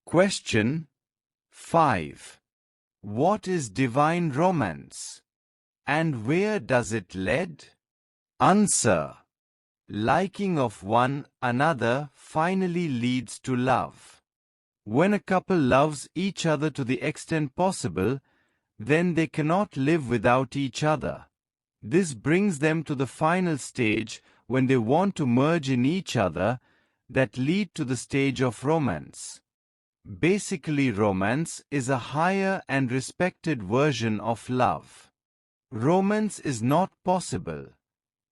Question 5. What is divine romance? And where does it lead? Answer. Liking of one another finally leads to love. When a couple loves each other to the extent possible, then they cannot live without each other. This brings them to the final stage when they want to merge in each other, that lead to the stage of romance. Basically, romance is a higher and respected version of love. Romance is not possible.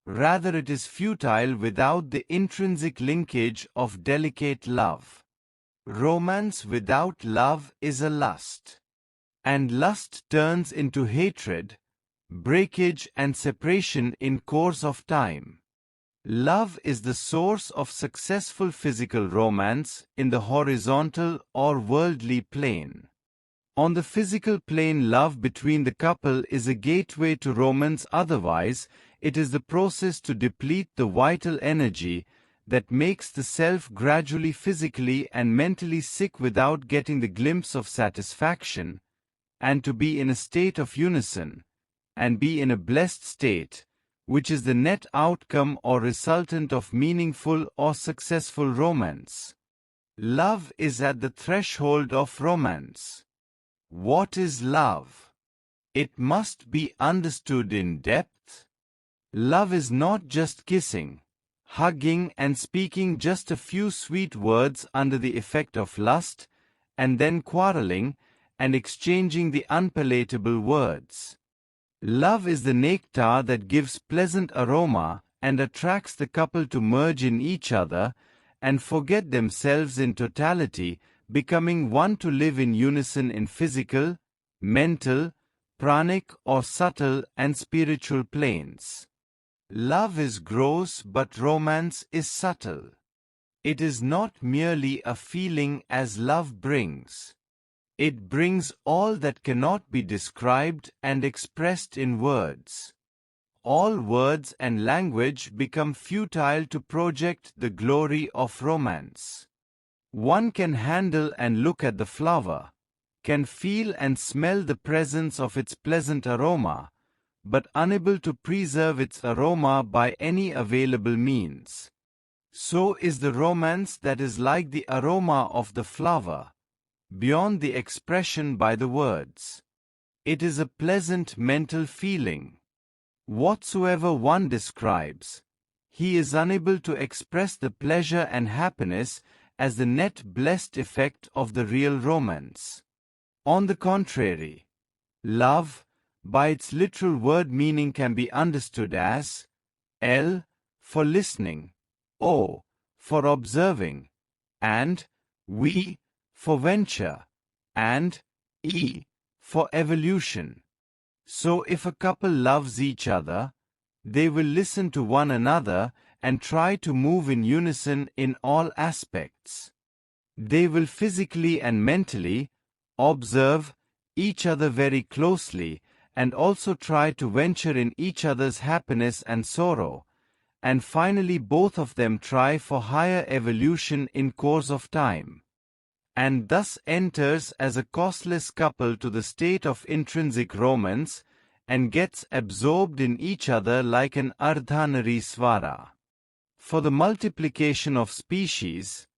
Rather, it is futile without the intrinsic linkage of delicate love. Romance without love is a lust. And lust turns into hatred, breakage and separation in course of time. Love is the source of successful physical romance in the horizontal or worldly plane. On the physical plane, love between the couple is a gateway to romance. Otherwise, it is the process to deplete the vital energy that makes the self gradually physically and mentally sick without getting the glimpse of satisfaction, and to be in a state of unison, and be in a blessed state, which is the net outcome or resultant of meaningful or successful romance. Love is at the threshold of romance. What is love? It must be understood in depth. Love is not just kissing, hugging and speaking just a few sweet words under the effect of lust, and then quarreling and exchanging the unpalatable words. Love is the nectar that gives pleasant aroma and attracts the couple to merge in each other and forget themselves in totality, becoming one to live in unison in physical, mental, pranic or subtle and spiritual planes. Love is gross, but romance is subtle. It is not merely a feeling as love brings. It brings all that cannot be described and expressed in words. All words and language become futile to project the glory of romance. One can handle and look at the flower, can feel and smell the presence of its pleasant aroma, but unable to preserve its aroma by any available means. So is the romance that is like the aroma of the flower, beyond the expression by the words. It is a pleasant mental feeling. Whatsoever one describes, he is unable to express the pleasure and happiness as the net blessed effect of the real romance. On the contrary, love, by its literal word meaning, can be understood as L for listening, O for observing, and V for venture, and E for evolution. So if a couple loves each other, they will listen to one another and try to move in unison in all aspects. They will physically and mentally observe each other very closely and also try to venture in each other's happiness and sorrow, and finally both of them try for higher evolution in course of time, and thus enters as a costless couple to the state of intrinsic romance and gets absorbed in each other like an ardhanarishvara. For the multiplication of species,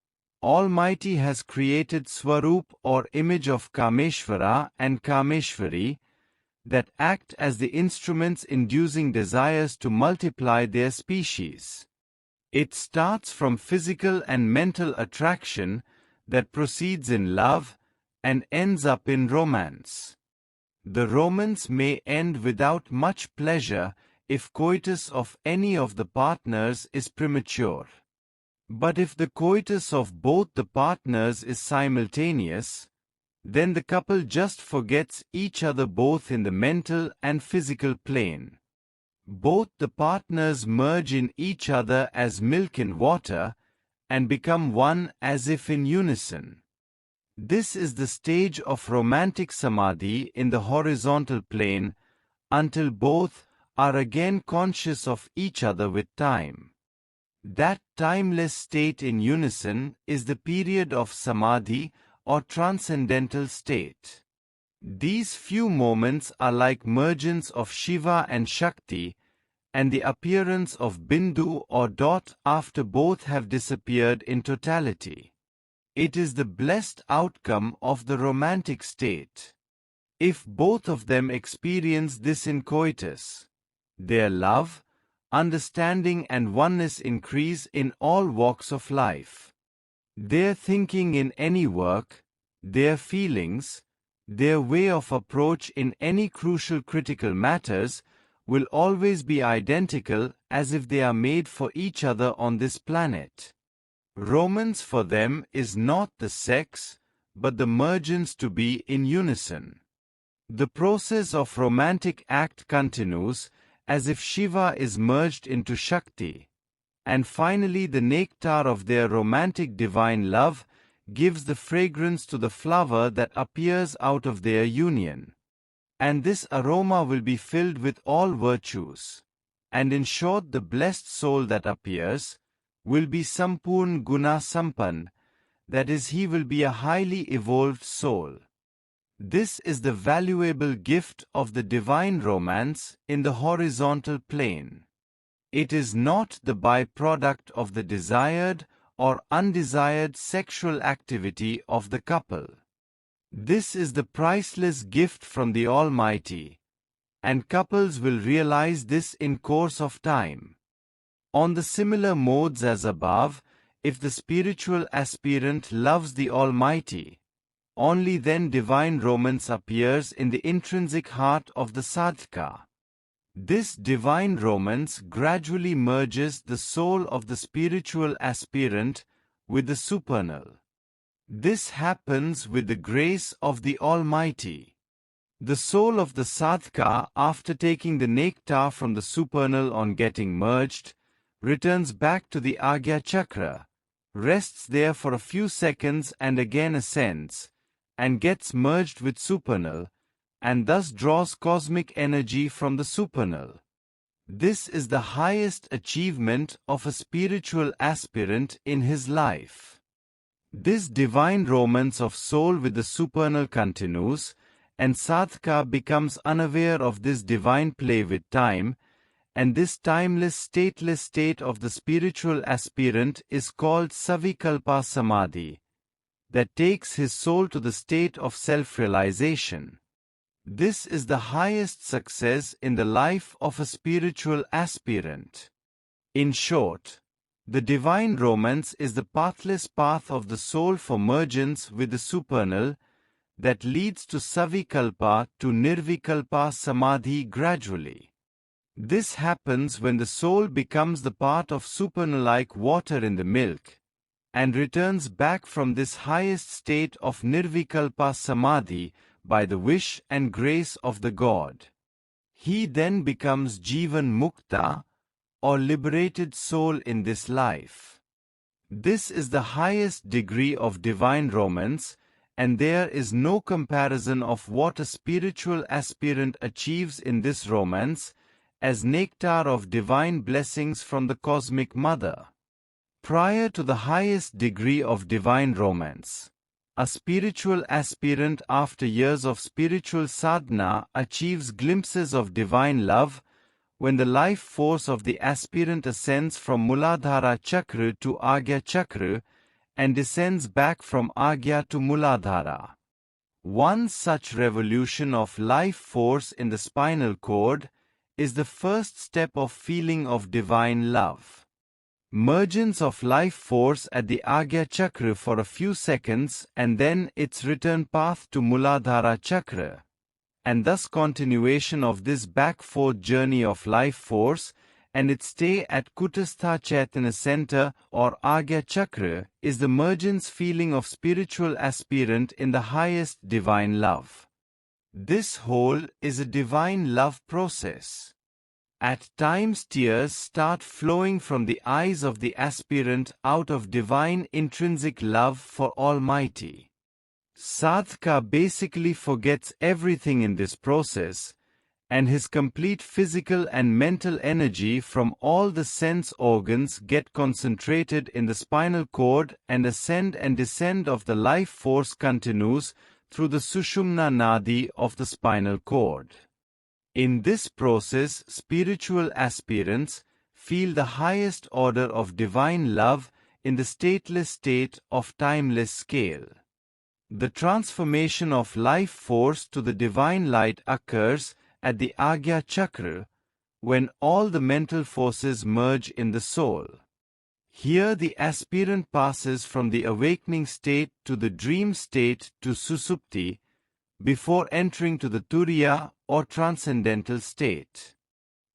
Almighty has created Swarup or image of Kameshvara and Kameshvari that act as the instruments inducing desires to multiply their species. It starts from physical and mental attraction that proceeds in love and ends up in romance. The romance may end without much pleasure if coitus of any of the partners is premature. But if the coitus of both the partners is simultaneous, then the couple just forgets each other both in the mental and physical plane. Both the partners merge in each other as milk in water and become one as if in unison. This is the stage of romantic samadhi in the horizontal plane until both are again conscious of each other with time. That timeless state in unison is the period of samadhi or transcendental state. These few moments are like mergence of Shiva and Shakti, and the appearance of Bindu or dot after both have disappeared in totality. It is the blessed outcome of the romantic state. If both of them experience this in coitus, their love, understanding and oneness increase in all walks of life. Their thinking in any work, their feelings, their way of approach in any crucial critical matters will always be identical as if they are made for each other on this planet. Romance for them is not the sex, but the mergence to be in unison. The process of romantic act continues as if Shiva is merged into Shakti, and finally the nectar of their romantic divine love gives the fragrance to the flower that appears out of their union. And this aroma will be filled with all virtues, and in short the blessed soul that appears will be Sampurn Guna Sampan, that is, he will be a highly evolved soul. This is the valuable gift of the divine romance in the horizontal plane. It is not the byproduct of the desired or undesired sexual activity of the couple. This is the priceless gift from the Almighty, and couples will realize this in course of time. On the similar modes as above, if the spiritual aspirant loves the Almighty, only then divine romance appears in the intrinsic heart of the sadhaka. This divine romance gradually merges the soul of the spiritual aspirant with the supernal. This happens with the grace of the Almighty. The soul of the sadhaka, after taking the nectar from the supernal on getting merged, returns back to the Agya Chakra, rests there for a few seconds and again ascends, and gets merged with supernal, and thus draws cosmic energy from the supernal. This is the highest achievement of a spiritual aspirant in his life. This divine romance of soul with the supernal continues, and sadhaka becomes unaware of this divine play with time, and this timeless, stateless state of the spiritual aspirant is called Savikalpa Samadhi, that takes his soul to the state of self-realization. This is the highest success in the life of a spiritual aspirant. In short, the divine romance is the pathless path of the soul for mergence with the supernal that leads to Savikalpa to Nirvikalpa Samadhi gradually. This happens when the soul becomes the part of supernal like water in the milk, and returns back from this highest state of Nirvikalpa Samadhi by the wish and grace of the God. He then becomes Jeevan Mukta, or liberated soul in this life. This is the highest degree of divine romance, and there is no comparison of what a spiritual aspirant achieves in this romance as nectar of divine blessings from the Cosmic Mother. Prior to the highest degree of divine romance, a spiritual aspirant after years of spiritual sadhana achieves glimpses of divine love when the life force of the aspirant ascends from Muladhara Chakra to Agya Chakra and descends back from Agya to Muladhara. One such revolution of life force in the spinal cord is the first step of feeling of divine love. Mergence of life force at the Agya Chakra for a few seconds and then its return path to Muladhara Chakra, and thus continuation of this back-forth journey of life force and its stay at Kutastha Chaitanya Center or Agya Chakra is the mergence feeling of spiritual aspirant in the highest divine love. This whole is a divine love process. At times tears start flowing from the eyes of the aspirant out of divine intrinsic love for Almighty. Sadhaka basically forgets everything in this process and his complete physical and mental energy from all the sense organs get concentrated in the spinal cord, and ascend and descent of the life force continues through the Sushumna Nadi of the spinal cord. In this process, spiritual aspirants feel the highest order of divine love in the stateless state of timeless scale. The transformation of life force to the divine light occurs at the Agya Chakra, when all the mental forces merge in the soul. Here the aspirant passes from the awakening state to the dream state to Susupti, before entering to the Turiya or transcendental state.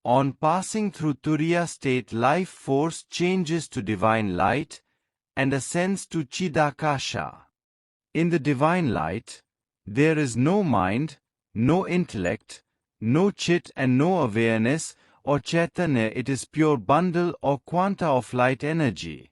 On passing through Turiya state, life force changes to divine light and ascends to Chidakasha. In the divine light, there is no mind, no intellect, no chit and no awareness or chaitanya. It is pure bundle or quanta of light energy.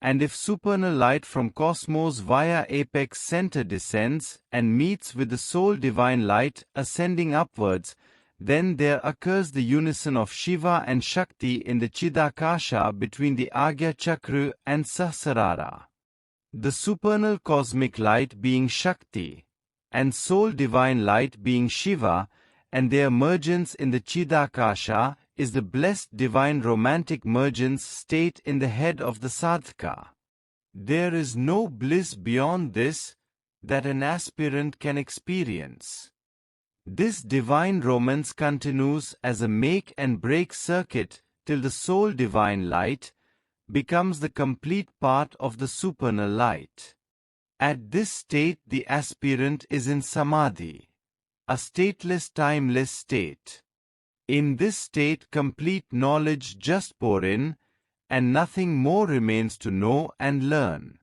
And if supernal light from cosmos via apex center descends and meets with the soul divine light ascending upwards, then there occurs the unison of Shiva and Shakti in the Chidakasha between the Agya Chakra and Sahasrara. The supernal cosmic light being Shakti, and soul divine light being Shiva, and their mergence in the Chidakasha is the blessed divine romantic mergence state in the head of the sadhaka. There is no bliss beyond this that an aspirant can experience. This divine romance continues as a make and break circuit till the soul divine light becomes the complete part of the supernal light. At this state the aspirant is in Samadhi, a stateless timeless state. In this state complete knowledge just pour in, and nothing more remains to know and learn.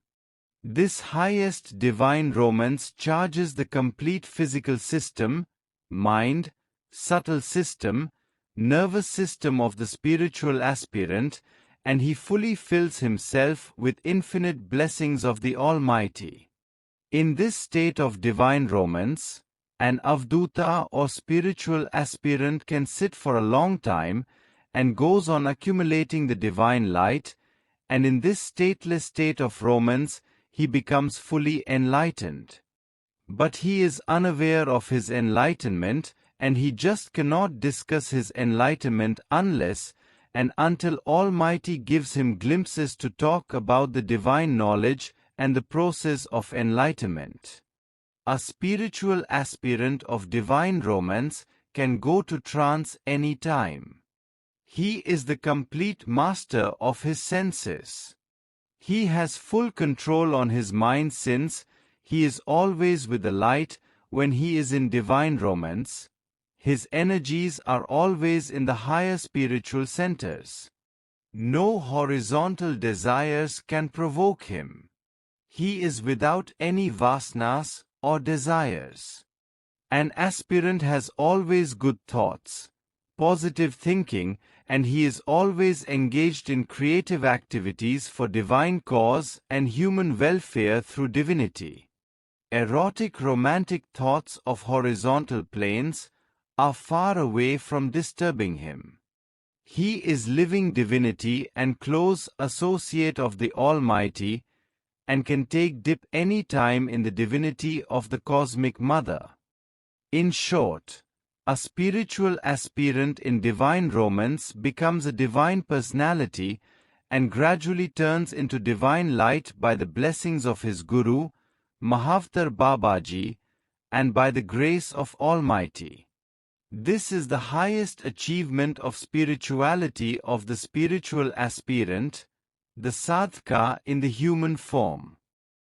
This highest divine romance charges the complete physical system, mind, subtle system, nervous system of the spiritual aspirant, and he fully fills himself with infinite blessings of the Almighty. In this state of divine romance, an avduta or spiritual aspirant can sit for a long time and goes on accumulating the divine light, and in this stateless state of romance he becomes fully enlightened. But he is unaware of his enlightenment, and he just cannot discuss his enlightenment unless and until Almighty gives him glimpses to talk about the divine knowledge and the process of enlightenment. A spiritual aspirant of divine romance can go to trance any time. He is the complete master of his senses. He has full control on his mind since he is always with the light when he is in divine romance. His energies are always in the higher spiritual centers. No horizontal desires can provoke him. He is without any vasanas or desires. An aspirant has always good thoughts, positive thinking, and he is always engaged in creative activities for divine cause and human welfare through divinity. Erotic romantic thoughts of horizontal planes are far away from disturbing him. He is living divinity and close associate of the Almighty, and can take dip any time in the divinity of the Cosmic Mother. In short, a spiritual aspirant in divine romance becomes a divine personality and gradually turns into divine light by the blessings of his Guru, Mahavtar Babaji, and by the grace of Almighty. This is the highest achievement of spirituality of the spiritual aspirant, the sadhaka in the human form.